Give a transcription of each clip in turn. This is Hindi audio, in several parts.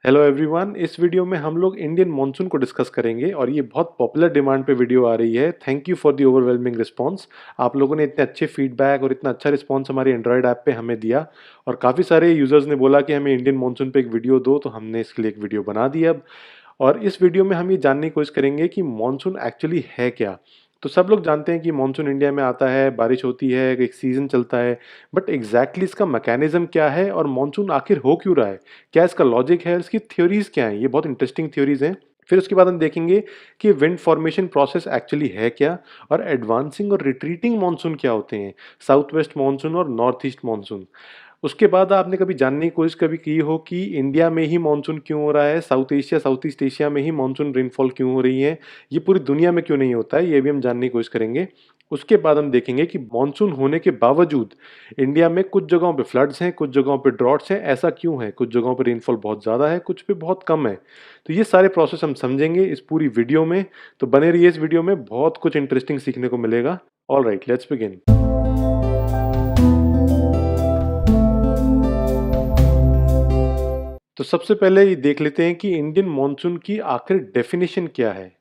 Hello everyone. इस वीडियो में हम लोग इंडियन मॉनसून को डिस्कस करेंगे और ये बहुत पॉपुलर डिमांड पे वीडियो आ रही है। Thank you for the overwhelming response. आप लोगों ने इतने अच्छे फीडबैक और इतना अच्छा रिस्पांस हमारे एंड्रॉयड ऐप पे हमें दिया और काफ़ी सारे यूजर्स ने बोला कि हमें इंडियन मॉनसून पे एक वीडियो दो, तो हमने इसके लिए एक वीडियो बना दी अब। और इस वीडियो में हम ये जानने की कोशिश करेंगे कि मॉनसून एक्चुअली है क्या। तो सब लोग जानते हैं कि मॉनसून इंडिया में आता है, बारिश होती है, एक सीजन चलता है। बट एग्जैक्टली इसका मैकेनिज्म क्या है और मॉनसून आखिर हो क्यों रहा है, क्या इसका लॉजिक है, इसकी थ्योरीज क्या हैं। ये बहुत इंटरेस्टिंग थ्योरीज हैं। फिर उसके बाद हम देखेंगे कि विंड फॉर्मेशन प्रोसेस एक्चुअली है क्या, और एडवांसिंग और रिट्रीटिंग मॉनसून क्या होते हैं, साउथ वेस्ट मॉनसून और नॉर्थ ईस्ट मॉनसून। उसके बाद आपने कभी जानने की कोशिश कभी की हो कि इंडिया में ही मानसून क्यों हो रहा है, south Asia south east Asia में ही मानसून रेनफॉल क्यों हो रही है, ये पूरी दुनिया में क्यों नहीं होता है, ये भी हम जानने की कोशिश करेंगे। उसके बाद हम देखेंगे कि मानसून होने के बावजूद इंडिया में कुछ जगहों पे फ्लड्स हैं, कुछ जगहों पे ड्रॉट्स हैं, ऐसा क्यों है, कुछ जगहों पे रेनफॉल बहुत ज़्यादा है, कुछ पे बहुत कम है। तो ये सारे प्रोसेस हम समझेंगे इस पूरी वीडियो में। तो बने रहिए इस वीडियो में, बहुत कुछ इंटरेस्टिंग सीखने को मिलेगा। All right, let's begin. तो सबसे पहले ये देख लेते हैं कि इंडियन मॉनसून की आखिर डेफिनेशन क्या है।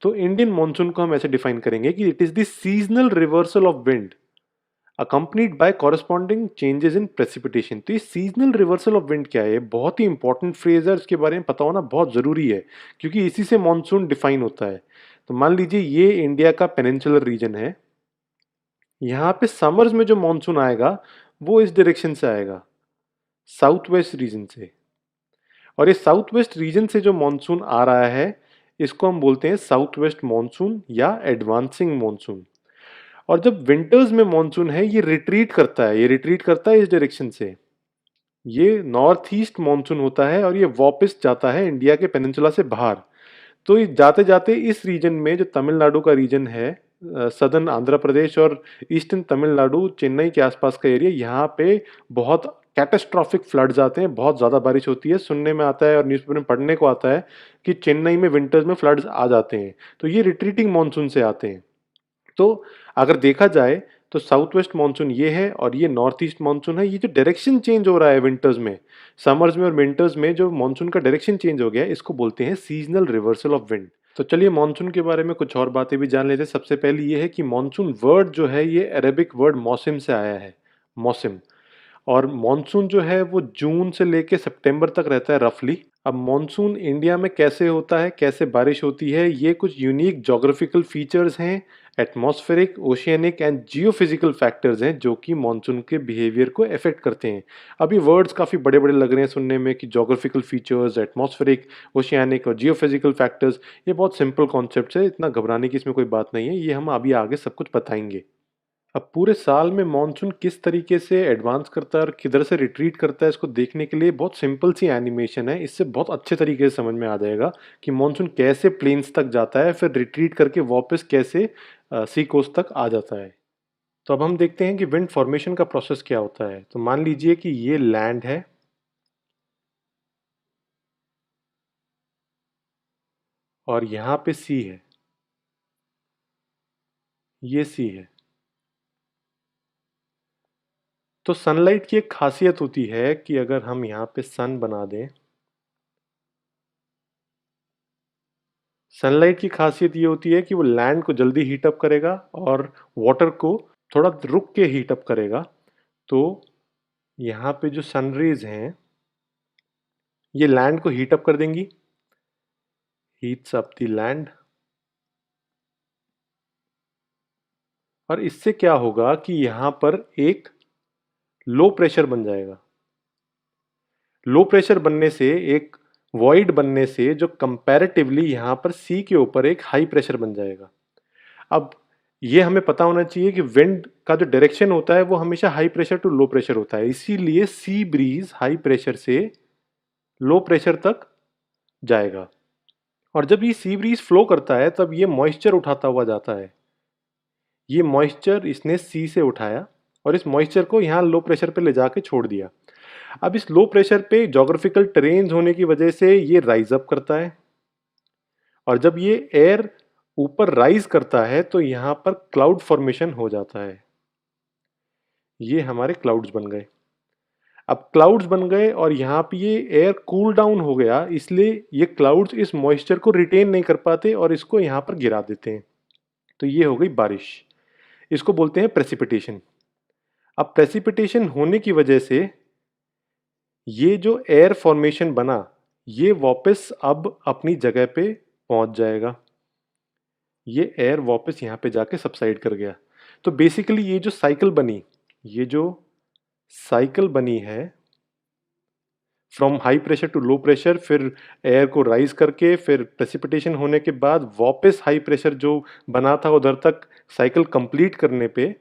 तो इंडियन मॉनसून को हम ऐसे डिफाइन करेंगे कि it is the seasonal reversal of wind accompanied by corresponding changes in precipitation. तो ये सीजनल रिवर्सल ऑफ विंड क्या है, बहुत ही इंपॉर्टेंट फ्रेज है, इसके बारे में पता होना बहुत जरूरी है क्योंकि इसी से मॉनसून डिफाइन होता है। तो मान लीजिए ये इंडिया का पेनिनसुलर रीजन है। यहाँ पे समर्स में जो मॉनसून आएगा वो इस डायरेक्शन से आएगा, साउथ वेस्ट रीजन से। और ये साउथ वेस्ट रीजन से जो मॉनसून आ रहा है इसको हम बोलते हैं साउथ वेस्ट मॉनसून या एडवांसिंग मॉनसून। और जब विंटर्स में मॉनसून है ये रिट्रीट करता है, इस डायरेक्शन से। ये नॉर्थ ईस्ट मॉनसून होता है और ये वापस जाता है इंडिया के पेनिनसुला से बाहर। तो ये जाते जाते इस रीजन में, जो तमिलनाडु का रीजन है, सदर्न आंध्र प्रदेश और ईस्टर्न तमिलनाडु, चेन्नई के आसपास का एरिया, यहाँ पे बहुत कैटास्ट्रॉफिक फ्लड्स आते हैं, बहुत ज़्यादा बारिश होती है। सुनने में आता है और न्यूज़पेपर में पढ़ने को आता है कि चेन्नई में विंटर्स में फ्लड्स आ जाते हैं। तो ये रिट्रीटिंग मानसून से आते हैं। तो अगर देखा जाए तो साउथ वेस्ट मानसून ये है और ये नॉर्थ ईस्ट मानसून है। ये जो डायरेक्शन चेंज हो रहा है विंटर्स में, समर्स में और विंटर्स में जो मानसून का डायरेक्शन चेंज हो गया है, इसको बोलते हैं सीजनल रिवर्सल ऑफ विंड। तो चलिए मानसून के बारे में कुछ और बातें भी जान लेते हैं। सबसे पहले ये है कि मानसून वर्ड जो है ये अरेबिक वर्ड मौसम से आया है, मौसम। और मॉनसून जो है वो जून से लेके सितंबर तक रहता है रफली। अब मॉनसून इंडिया में कैसे होता है, कैसे बारिश होती है, ये कुछ यूनिक ज्योग्राफिकल फीचर्स हैं, atmospheric, oceanic and geophysical factors हैं जो कि मॉनसून के बिहेवियर को अफेक्ट करते हैं। अभी वर्ड्स काफ़ी बड़े बड़े लग रहे हैं सुनने में कि ज्योग्राफिकल फीचर्स, एटमॉस्फेरिक, ओशियनिक और जियोफिजिकल फैक्टर्स। ये बहुत सिंपल कॉन्सेप्ट है, इतना घबराने की इसमें कोई बात नहीं है, ये हम अभी आगे सब कुछ बताएंगे। अब पूरे साल में मॉनसून किस तरीके से एडवांस करता है और किधर से रिट्रीट करता है, इसको देखने के लिए बहुत सिंपल सी एनिमेशन है। इससे बहुत अच्छे तरीके से समझ में आ जाएगा कि मॉनसून कैसे प्लेन्स तक जाता है, फिर रिट्रीट करके वापस कैसे सी कोस्ट तक आ जाता है। तो अब हम देखते हैं कि विंड फॉर्मेशन का प्रोसेस क्या होता है। तो मान लीजिए कि ये लैंड है और यहाँ पे सी है, ये सी है। तो सनलाइट की एक खासियत होती है कि अगर हम यहाँ पे सन बना दें, सनलाइट की खासियत ये होती है कि वो लैंड को जल्दी हीट अप करेगा और वाटर को थोड़ा रुक के हीट अप करेगा। तो यहाँ पे जो सन रेज हैं ये लैंड को हीट अप कर देंगी, हीट्स अप द लैंड। और इससे क्या होगा कि यहाँ पर एक लो प्रेशर बन जाएगा। लो प्रेशर बनने से, एक वॉइड बनने से, जो कंपैरेटिवली यहाँ पर सी के ऊपर एक हाई प्रेशर बन जाएगा। अब ये हमें पता होना चाहिए कि विंड का जो डायरेक्शन होता है वो हमेशा high pressure to low pressure होता है, इसीलिए सी ब्रीज हाई प्रेशर से लो प्रेशर तक जाएगा। और जब ये सी ब्रीज फ्लो करता है तब ये मॉइस्चर उठाता हुआ जाता है। ये मॉइस्चर इसने सी से उठाया और इस मॉइस्चर को यहाँ लो प्रेशर पे ले जाके छोड़ दिया। अब इस लो प्रेशर पे जोग्राफिकल टेरेन्स होने की वजह से ये राइज अप करता है, और जब ये एयर ऊपर राइज करता है तो यहाँ पर क्लाउड फॉर्मेशन हो जाता है। ये हमारे क्लाउड्स बन गए। अब क्लाउड्स बन गए और यहाँ पे ये एयर कूल डाउन हो गया, इसलिए ये क्लाउड्स इस मॉइस्चर को रिटेन नहीं कर पाते और इसको यहाँ पर गिरा देते हैं। तो ये हो गई बारिश। इसको बोलते हैं प्रेसिपिटेशन। अब प्रेसिपिटेशन होने की वजह से ये जो एयर फॉर्मेशन बना, ये वापस अब अपनी जगह पे पहुंच जाएगा। ये एयर वापस यहाँ पे जाके सबसाइड कर गया। तो बेसिकली ये जो साइकिल बनी, ये जो साइकिल बनी है from high pressure to low pressure, फिर एयर को राइज करके, फिर प्रेसिपिटेशन होने के बाद वापस हाई प्रेशर जो बना था उधर तक साइकिल कंप्लीट करने पे,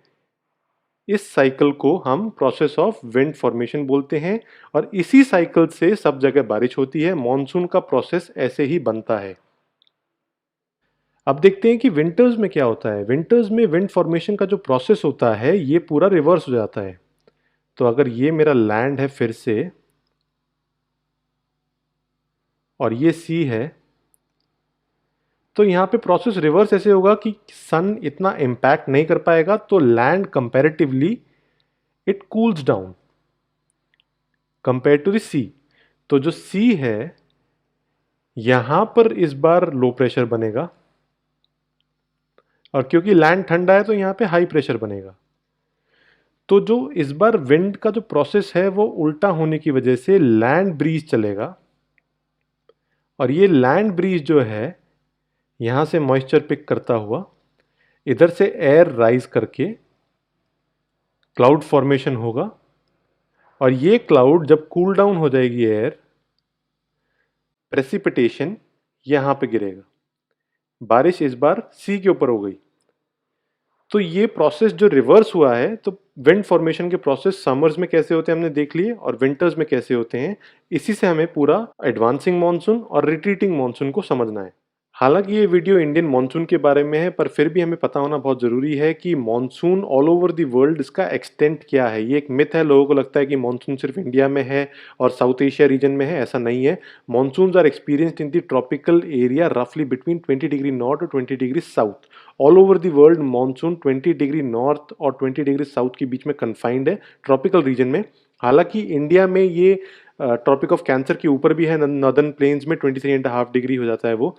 इस साइकिल को हम प्रोसेस ऑफ विंड फॉर्मेशन बोलते हैं। और इसी साइकिल से सब जगह बारिश होती है। मॉनसून का प्रोसेस ऐसे ही बनता है। अब देखते हैं कि विंटर्स में क्या होता है। विंटर्स में विंड फॉर्मेशन का जो प्रोसेस होता है ये पूरा रिवर्स हो जाता है। तो अगर ये मेरा लैंड है फिर से और ये सी है, तो यहाँ पे प्रोसेस रिवर्स ऐसे होगा कि सन इतना इम्पैक्ट नहीं कर पाएगा, तो land comparatively it cools down compare to the sea. तो जो सी है यहां पर इस बार लो प्रेशर बनेगा और क्योंकि लैंड ठंडा है तो यहां पे हाई प्रेशर बनेगा। तो जो इस बार विंड का जो प्रोसेस है वो उल्टा होने की वजह से लैंड ब्रीज चलेगा और ये लैंड ब्रीज जो है यहां से मॉइस्चर पिक करता हुआ इधर से एयर राइज करके क्लाउड फॉर्मेशन होगा और ये क्लाउड जब कूल डाउन हो जाएगी एयर, प्रेसिपिटेशन यहां पे गिरेगा। बारिश इस बार सी के ऊपर हो गई। तो ये प्रोसेस जो रिवर्स हुआ है, तो विंड फॉर्मेशन के प्रोसेस समर्स में कैसे होते हैं हमने देख लिए और विंटर्स में कैसे होते हैं। इसी से हमें पूरा एडवांसिंग मॉनसून और रिट्रीटिंग मॉनसून को समझना है। हालांकि ये वीडियो इंडियन मॉनसून के बारे में है, पर फिर भी हमें पता होना बहुत ज़रूरी है कि monsoon all over the world इसका एक्सटेंट क्या है। ये एक मिथ है, लोगों को लगता है कि मॉनसून सिर्फ इंडिया में है और साउथ एशिया रीजन में है। ऐसा नहीं है। Monsoons are experienced in the tropical area रफली बिटवीन 20 डिग्री नॉर्थ और 20 degree south. All over the world monsoon 20 degree north और 20 डिग्री साउथ के बीच में कन्फाइंड है ट्रॉपिकल रीजन में। हालांकि इंडिया में ये ट्रॉपिक ऑफ कैंसर के ऊपर भी है, नॉर्दर्न प्लेन्स में 23.5 डिग्री हो जाता है वो।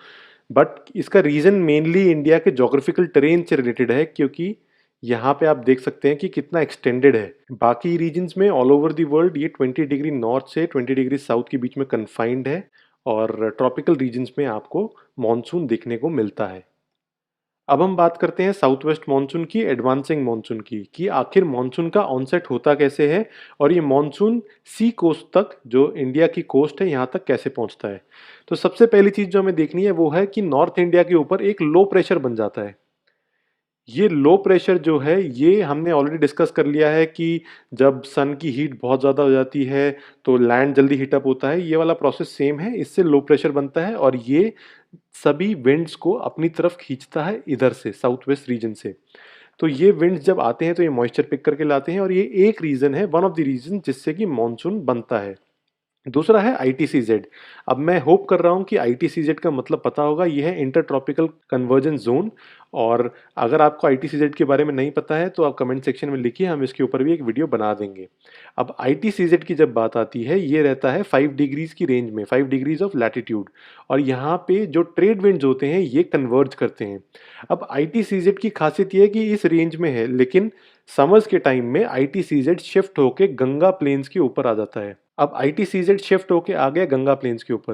बट इसका रीजन मेनली इंडिया के जोग्राफिकल टेरेन से रिलेटेड है, क्योंकि यहाँ पे आप देख सकते हैं कि कितना एक्सटेंडेड है। बाकी रीजन्स में ऑल ओवर द वर्ल्ड ये 20 डिग्री नॉर्थ से 20 डिग्री साउथ के बीच में कन्फाइंड है और ट्रॉपिकल रीजन्स में आपको मॉनसून देखने को मिलता है। अब हम बात करते हैं साउथ वेस्ट मानसून की, एडवांसिंग मानसून की, कि आखिर मानसून का ऑनसेट होता कैसे है और ये मानसून सी कोस्ट तक, जो इंडिया की कोस्ट है, यहाँ तक कैसे पहुँचता है। तो सबसे पहली चीज़ जो हमें देखनी है वो है कि नॉर्थ इंडिया के ऊपर एक लो प्रेशर बन जाता है। ये लो प्रेशर जो है ये हमने ऑलरेडी डिस्कस कर लिया है कि जब सन की हीट बहुत ज़्यादा हो जाती है तो लैंड जल्दी हीटअप होता है। ये वाला प्रोसेस सेम है, इससे लो प्रेशर बनता है और ये सभी विंड्स को अपनी तरफ खींचता है इधर से, साउथ वेस्ट रीजन से। तो ये विंड्स जब आते हैं तो ये मॉइस्चर पिक करके लाते हैं और ये एक रीज़न है, वन ऑफ द रीजन जिससे कि मानसून बनता है। दूसरा है आईटीसीजेड। अब मैं होप कर रहा हूँ कि आईटीसीजेड का मतलब पता होगा। यह है इंटर ट्रॉपिकल कन्वर्जेंस जोन। और अगर आपको आईटीसीजेड के बारे में नहीं पता है तो आप कमेंट सेक्शन में लिखिए, हम इसके ऊपर भी एक वीडियो बना देंगे। अब आईटीसीजेड की जब बात आती है, ये रहता है 5 डिग्रीज की रेंज में, 5 डिग्रीज ऑफ लैटिट्यूड। और यहाँ पे जो ट्रेड विंड्स होते हैं ये कन्वर्ज करते हैं। अब आईटीसीजेड की खासियत ये है कि इस रेंज में है, लेकिन समर्स के टाइम में आईटीसीजेड शिफ्ट होके गंगा प्लेन्स के ऊपर आ जाता है। अब आईटीसीजेड शिफ्ट होके आ गया गंगा प्लेन्स के ऊपर,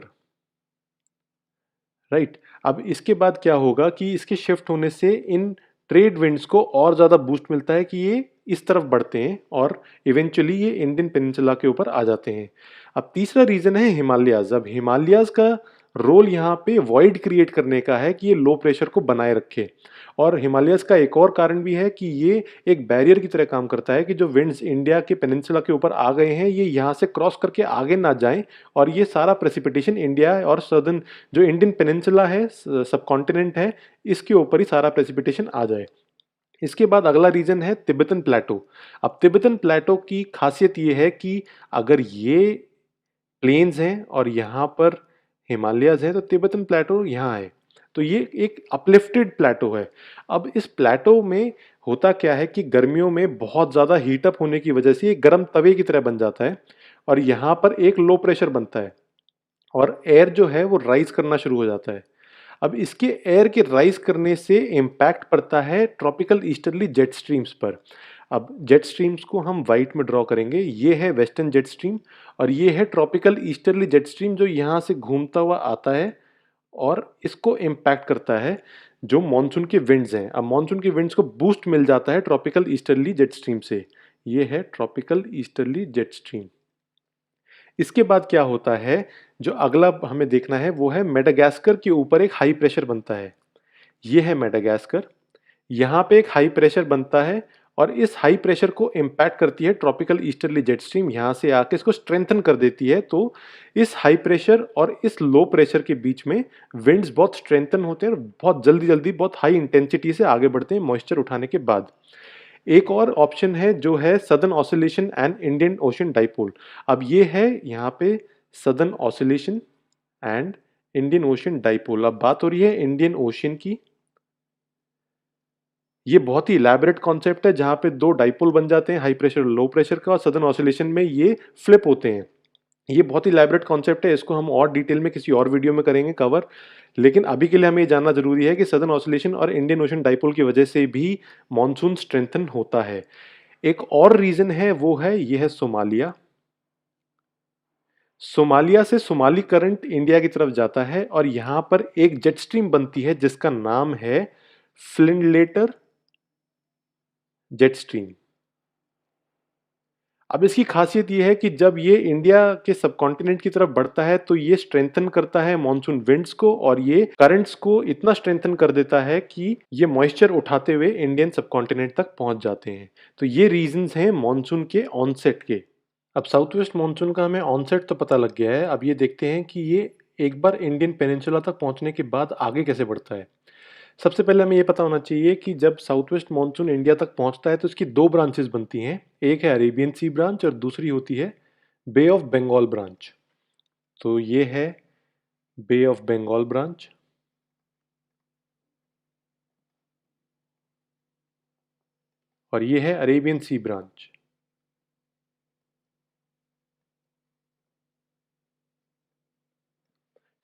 राइट। अब इसके बाद क्या होगा कि इसके शिफ्ट होने से इन ट्रेड विंड्स को और ज़्यादा बूस्ट मिलता है कि ये इस तरफ बढ़ते हैं और इवेंचुअली ये इंडियन पेनिनसुला के ऊपर आ जाते हैं। अब तीसरा रीज़न है हिमालयाज़। अब हिमालयाज़ का रोल यहाँ पे वॉइड क्रिएट करने का है कि ये लो प्रेशर को बनाए रखे। और हिमालयाज़ का एक और कारण भी है कि ये एक बैरियर की तरह काम करता है कि जो विंड्स इंडिया के पेनिनसुला के ऊपर आ गए हैं ये यहाँ से क्रॉस करके आगे ना जाएं और ये सारा प्रेसिपिटेशन इंडिया और सदर्न जो इंडियन पेनिनसुला है, सब कॉन्टिनेंट है, इसके ऊपर ही सारा प्रेसिपिटेशन आ जाए। इसके बाद अगला रीजन है तिब्बतन प्लेटो। अब तिब्बतन प्लेटो की खासियत ये है कि अगर ये प्लेन्स हैं और यहाँ पर हिमालयाज हैं तो तिब्बतन प्लेटो यहाँ है। तो ये एक अपलिफ्टेड प्लेटो है। अब इस प्लेटो में होता क्या है कि गर्मियों में बहुत ज़्यादा हीटअप होने की वजह से ये गर्म तवे की तरह बन जाता है और यहाँ पर एक लो प्रेशर बनता है और एयर जो है वो राइज करना शुरू हो जाता है। अब इसके एयर के राइज करने से इम्पैक्ट पड़ता है ट्रॉपिकल ईस्टर्ली जेट स्ट्रीम्स पर। अब जेट स्ट्रीम्स को हम वाइट में ड्रॉ करेंगे, ये है वेस्टर्न जेट स्ट्रीम और ये है ट्रॉपिकल ईस्टर्ली जेट स्ट्रीम जो यहाँ से घूमता हुआ आता है और इसको इम्पैक्ट करता है जो मॉनसून के विंड्स हैं। अब मॉनसून के विंड्स को बूस्ट मिल जाता है ट्रॉपिकल ईस्टर्ली जेट स्ट्रीम से। ये है ट्रॉपिकल ईस्टर्ली जेट स्ट्रीम। इसके बाद क्या होता है, जो अगला हमें देखना है वो है मेडागास्कर के ऊपर एक हाई प्रेशर बनता है। ये है मेडागास्कर, यहाँ पे एक हाई प्रेशर बनता है और इस हाई प्रेशर को इम्पैक्ट करती है ट्रॉपिकल ईस्टर्ली जेट स्ट्रीम, यहाँ से आके इसको स्ट्रेंथन कर देती है। तो इस हाई प्रेशर और इस लो प्रेशर के बीच में विंड्स बहुत स्ट्रेंथन होते हैं और बहुत जल्दी जल्दी बहुत हाई इंटेंसिटी से आगे बढ़ते हैं मॉइस्चर उठाने के बाद। एक और ऑप्शन है जो है southern oscillation and Indian ocean dipole. अब ये है यहाँ पे southern oscillation and Indian ocean dipole. अब बात हो रही है इंडियन ओशन की। ये बहुत ही इलैबोरेट कॉन्सेप्ट है जहाँ पे दो डाइपोल बन जाते हैं, हाई प्रेशर और लो प्रेशर का, और सदर्न ऑसिलेशन में ये फ्लिप होते हैं। ये बहुत ही इलैबोरेट कॉन्सेप्ट है, इसको हम और डिटेल में किसी और वीडियो में करेंगे कवर। लेकिन अभी के लिए हमें ये जानना जरूरी है कि सदर्न ऑसिलेशन और इंडियन ओशन डाइपोल की वजह से भी मॉनसून स्ट्रेंथन होता है। एक और रीजन है वो है ये है सोमालिया। सोमालिया से सोमाली करंट इंडिया की तरफ जाता है और यहाँ पर एक जेट स्ट्रीम बनती है जिसका नाम है फ्लिंडलेटर जेट स्ट्रीम। अब इसकी खासियत ये है कि जब ये इंडिया के सब कॉन्टिनेंट की तरफ बढ़ता है तो ये स्ट्रेंथन करता है मॉनसून विंड्स को और ये करंट्स को इतना स्ट्रेंथन कर देता है कि ये मॉइस्चर उठाते हुए इंडियन सब कॉन्टिनेंट तक पहुंच जाते हैं। तो ये रीजंस हैं मॉनसून के ऑनसेट के। अब साउथ वेस्ट मॉनसून का हमें ऑनसेट तो पता लग गया है, अब ये देखते हैं कि ये एक बार इंडियन पेनिनसुला तक पहुंचने के बाद आगे कैसे बढ़ता है। सबसे पहले हमें ये पता होना चाहिए कि जब साउथ वेस्ट मानसून इंडिया तक पहुंचता है तो इसकी दो ब्रांचेस बनती हैं। एक है अरेबियन सी ब्रांच और दूसरी होती है बे ऑफ बंगाल ब्रांच। तो ये है बे ऑफ बंगाल ब्रांच और ये है अरेबियन सी ब्रांच।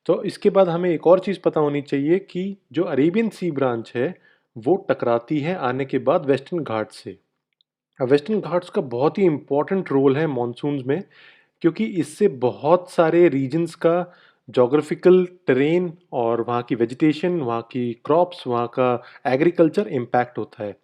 तो इसके बाद हमें एक और चीज़ पता होनी चाहिए कि जो अरेबियन सी ब्रांच है वो टकराती है आने के बाद वेस्टर्न घाट्स से। अब वेस्टर्न घाट्स का बहुत ही इंपॉर्टेंट रोल है मॉनसून्स में, क्योंकि इससे बहुत सारे रीजन्स का जोग्राफिकल टेरेन और वहाँ की वेजिटेशन, वहाँ की क्रॉप्स, वहाँ का एग्रीकल्चर इम्पैक्ट होता है।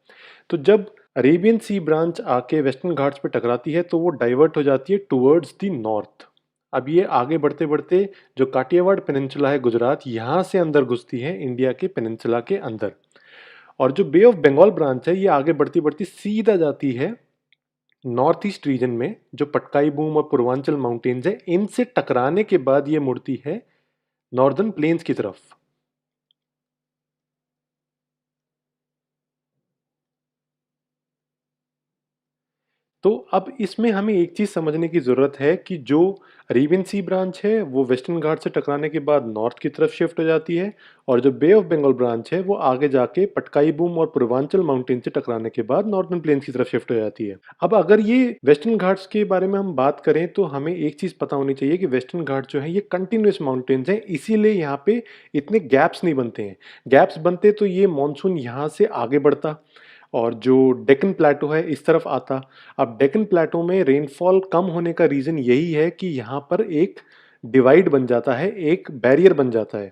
तो जब अरेबियन सी ब्रांच आके वेस्टर्न घाट्स पे टकराती है तो वो डाइवर्ट हो जाती है टुवर्ड्स द नॉर्थ। अब ये आगे बढ़ते बढ़ते जो काठियावाड़ पेनिनसुला है गुजरात, यहाँ से अंदर घुसती है इंडिया के पेनिनसुला के अंदर। और जो बे ऑफ बंगाल ब्रांच है ये आगे बढ़ती बढ़ती सीधा जाती है नॉर्थ ईस्ट रीजन में, जो पटकाई बूम और पूर्वांचल माउंटेन्स है इनसे टकराने के बाद ये मुड़ती है नॉर्दर्न प्लेन्स की तरफ। तो अब इसमें हमें एक चीज़ समझने की ज़रूरत है कि जो अरेबियन सी ब्रांच है वो वेस्टर्न घाट से टकराने के बाद नॉर्थ की तरफ शिफ्ट हो जाती है और जो बे ऑफ बंगाल ब्रांच है वो आगे जाके पटकाई बूम और पूर्वांचल माउंटेन से टकराने के बाद नॉर्दर्न प्लेन्स की तरफ शिफ्ट हो जाती है। अब अगर ये वेस्टर्न घाट्स के बारे में हम बात करें तो हमें एक चीज़ पता होनी चाहिए कि वेस्टर्न घाट जो है ये कंटिन्यूस माउंटेन्स हैं, इसीलिए यहाँ पे इतने गैप्स नहीं बनते हैं। गैप्स बनते तो ये मानसून यहाँ से आगे बढ़ता और जो डेक्कन प्लेटो है इस तरफ आता। अब डेक्कन प्लेटो में रेनफॉल कम होने का रीज़न यही है कि यहाँ पर एक डिवाइड बन जाता है, एक बैरियर बन जाता है।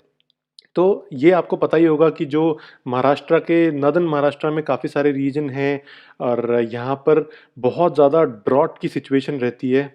तो ये आपको पता ही होगा कि जो महाराष्ट्र के नॉर्दर्न महाराष्ट्र में काफ़ी सारे रीजन हैं और यहाँ पर बहुत ज़्यादा ड्रॉट की सिचुएशन रहती है।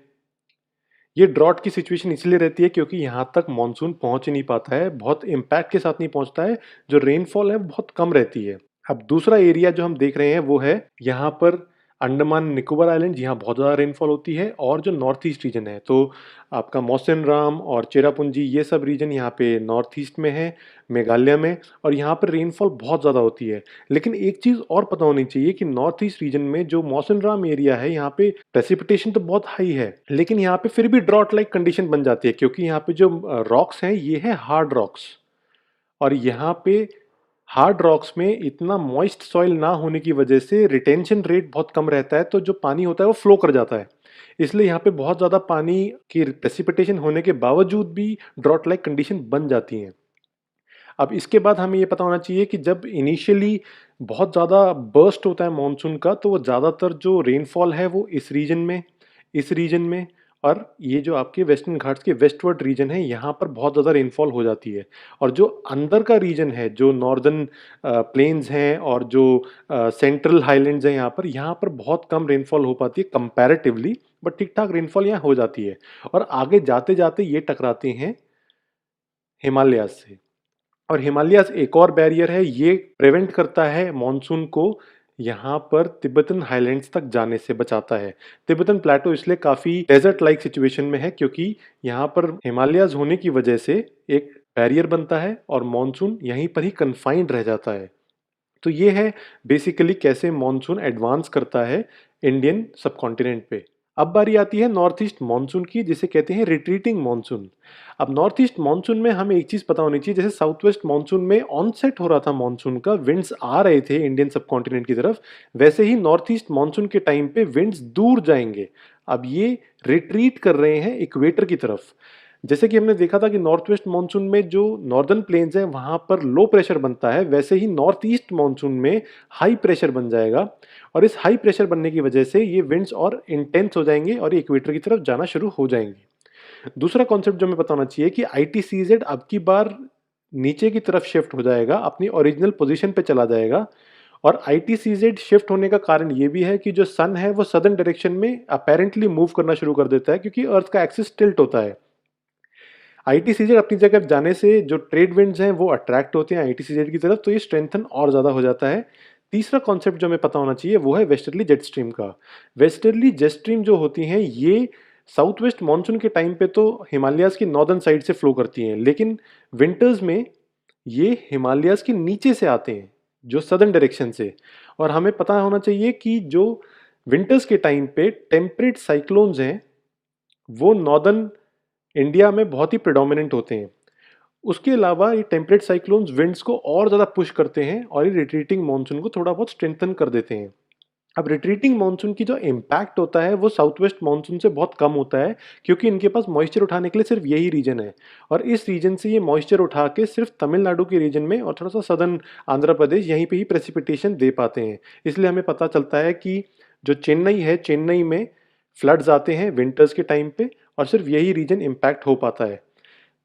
ये ड्रॉट की सिचुएशन इसलिए रहती है क्योंकि यहाँ तक मानसून पहुँच ही नहीं पाता है, बहुत इम्पैक्ट के साथ नहीं पहुँचता है, जो रेनफॉल है बहुत कम रहती है। अब दूसरा एरिया जो हम देख रहे हैं वो है यहाँ पर अंडमान निकोबार आइलैंड, यहाँ बहुत ज़्यादा रेनफॉल होती है और जो नॉर्थ ईस्ट रीजन है तो आपका मौसिन राम और चेरापूंजी ये सब रीजन यहाँ पे नॉर्थ ईस्ट में है, मेघालय में, और यहाँ पर रेनफॉल बहुत ज़्यादा होती है। लेकिन एक चीज़ और पता होनी चाहिए कि नॉर्थ ईस्ट रीजन में जो मौसिन राम एरिया है यहाँ पे प्रेसिपिटेशन तो बहुत हाई है, लेकिन यहाँ पे फिर भी ड्रॉट लाइक कंडीशन बन जाती है क्योंकि यहाँ पे जो रॉक्स हैं ये है हार्ड रॉक्स और यहाँ पे हार्ड रॉक्स में इतना मॉइस्ट सॉइल ना होने की वजह से रिटेंशन रेट बहुत कम रहता है, तो जो पानी होता है वो फ्लो कर जाता है। इसलिए यहाँ पे बहुत ज़्यादा पानी की प्रेसिपिटेशन होने के बावजूद भी ड्रॉट लाइक कंडीशन बन जाती हैं। अब इसके बाद हमें ये पता होना चाहिए कि जब इनिशियली बहुत ज़्यादा बर्स्ट होता है मॉनसून का, तो वो ज़्यादातर जो रेनफॉल है वो इस रीजन में और ये जो आपके वेस्टर्न घाट्स के वेस्टवर्ड रीजन है, यहाँ पर बहुत ज़्यादा रेनफॉल हो जाती है। और जो अंदर का रीजन है, जो नॉर्दर्न प्लेन्स हैं और जो सेंट्रल हाईलैंड्स हैं, यहाँ पर बहुत कम रेनफॉल हो पाती है कंपैरेटिवली, बट ठीक-ठाक रेनफॉल यहाँ हो जाती है। और आगे जाते-जाते ये टकराते हैं हिमालयाज़ से। और हिमालयाज़ एक और बैरियर है, ये प्रिवेंट करता है मॉनसून को यहाँ पर तिब्बतन हाइलैंड्स तक जाने से बचाता है। तिब्बतन प्लेटो इसलिए काफ़ी डेज़र्ट लाइक सिचुएशन में है क्योंकि यहाँ पर हिमालयाज़ होने की वजह से एक बैरियर बनता है और मॉनसून यहीं पर ही कन्फाइंड रह जाता है। तो ये है बेसिकली कैसे मॉनसून एडवांस करता है इंडियन सबकॉन्टिनेंट पे। अब बारी आती है नॉर्थ ईस्ट मॉनसून की, जिसे कहते हैं रिट्रीटिंग मॉनसून। अब नॉर्थ ईस्ट मॉनसून में हमें एक चीज़ पता होनी चाहिए, जैसे साउथ वेस्ट मॉनसून में ऑनसेट हो रहा था मॉनसून का, विंड्स आ रहे थे इंडियन सबकॉन्टिनेंट की तरफ, वैसे ही नॉर्थ ईस्ट मॉनसून के टाइम पे विंड्स दूर जाएंगे। अब ये रिट्रीट कर रहे हैं इक्वेटर की तरफ। जैसे कि हमने देखा था कि नॉर्थ वेस्ट मॉनसून में जो नॉर्दर्न प्लेन्स हैं वहाँ पर लो प्रेशर बनता है, वैसे ही नॉर्थ ईस्ट मॉनसून में हाई प्रेशर बन जाएगा और इस हाई प्रेशर बनने की वजह से ये विंड्स और इंटेंस हो जाएंगे और ये इक्वेटर की तरफ जाना शुरू हो जाएंगे। दूसरा कॉन्सेप्ट जो हमें पता होना चाहिए कि ITCZ अब की बार नीचे की तरफ शिफ्ट हो जाएगा, अपनी ओरिजिनल पोजीशन पे चला जाएगा। और ITCZ शिफ्ट होने का कारण ये भी है कि जो सन है वो सदर्न डायरेक्शन में अपेरेंटली मूव करना शुरू कर देता है, क्योंकि अर्थ का एक्सिस टिल्ट होता है। ITCZ अपनी जगह जाने से जो ट्रेड विंड्स हैं वो अट्रैक्ट होते हैं ITCZ की तरफ, तो ये स्ट्रेंथन और ज़्यादा हो जाता है। तीसरा कॉन्सेप्ट जो हमें पता होना चाहिए वो है वेस्टर्ली जेट स्ट्रीम का। वेस्टर्ली जेट स्ट्रीम जो होती हैं ये साउथ वेस्ट मॉनसून के टाइम पे तो हिमालयाज़ की नॉर्दर्न साइड से फ्लो करती हैं, लेकिन विंटर्स में ये हिमालयाज़ के नीचे से आते हैं, जो सदर्न डायरेक्शन से। और हमें पता होना चाहिए कि जो विंटर्स के टाइम पे टेम्परेट साइक्लोन्स हैं वो नॉर्दर्न इंडिया में बहुत ही प्रेडोमिनेंट होते हैं। उसके अलावा ये टेम्परेट साइक्लोन्स विंड्स को और ज़्यादा पुश करते हैं और ये रिट्रीटिंग मॉनसून को थोड़ा बहुत स्ट्रेंथन कर देते हैं। अब रिट्रीटिंग मॉनसून की जो इम्पैक्ट होता है वो साउथ वेस्ट मॉनसून से बहुत कम होता है, क्योंकि इनके पास मॉइस्चर उठाने के लिए सिर्फ यही रीजन है और इस रीजन से ये मॉइस्चर उठा के सिर्फ तमिलनाडु के रीजन में और थोड़ा सा सदर्न आंध्र प्रदेश यहीं पे ही प्रेसिपिटेशन दे पाते हैं। इसलिए हमें पता चलता है कि जो चेन्नई है, चेन्नई में फ्लड्स आते हैं विंटर्स के टाइम पे और सिर्फ यही रीजन इम्पैक्ट हो पाता है।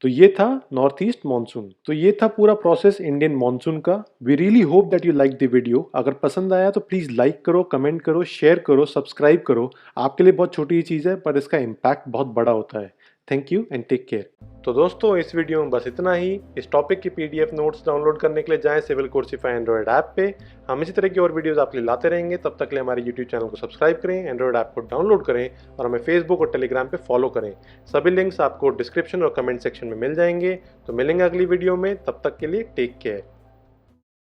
तो ये था नॉर्थ ईस्ट मॉनसून। तो ये था पूरा प्रोसेस इंडियन मॉनसून का। We really hope that you like the video. अगर पसंद आया तो प्लीज़ लाइक करो, कमेंट करो, शेयर करो, सब्सक्राइब करो। आपके लिए बहुत छोटी चीज़ है पर इसका इम्पैक्ट बहुत बड़ा होता है। Thank you and take care. तो दोस्तों इस वीडियो में बस इतना ही। इस टॉपिक की PDF नोट्स डाउनलोड करने के लिए जाएं सिविल कोर्सिफाई एंड्रॉइड ऐप पे। हम इसी तरह की और वीडियोस आपके लिए लाते रहेंगे। तब तक के लिए हमारे YouTube चैनल को सब्सक्राइब करें, एंड्रॉइड ऐप को डाउनलोड करें और हमें Facebook और टेलीग्राम पे फॉलो करें। सभी लिंक्स आपको डिस्क्रिप्शन और कमेंट सेक्शन में मिल जाएंगे। तो मिलेंगे अगली वीडियो में, तब तक के लिए टेक केयर।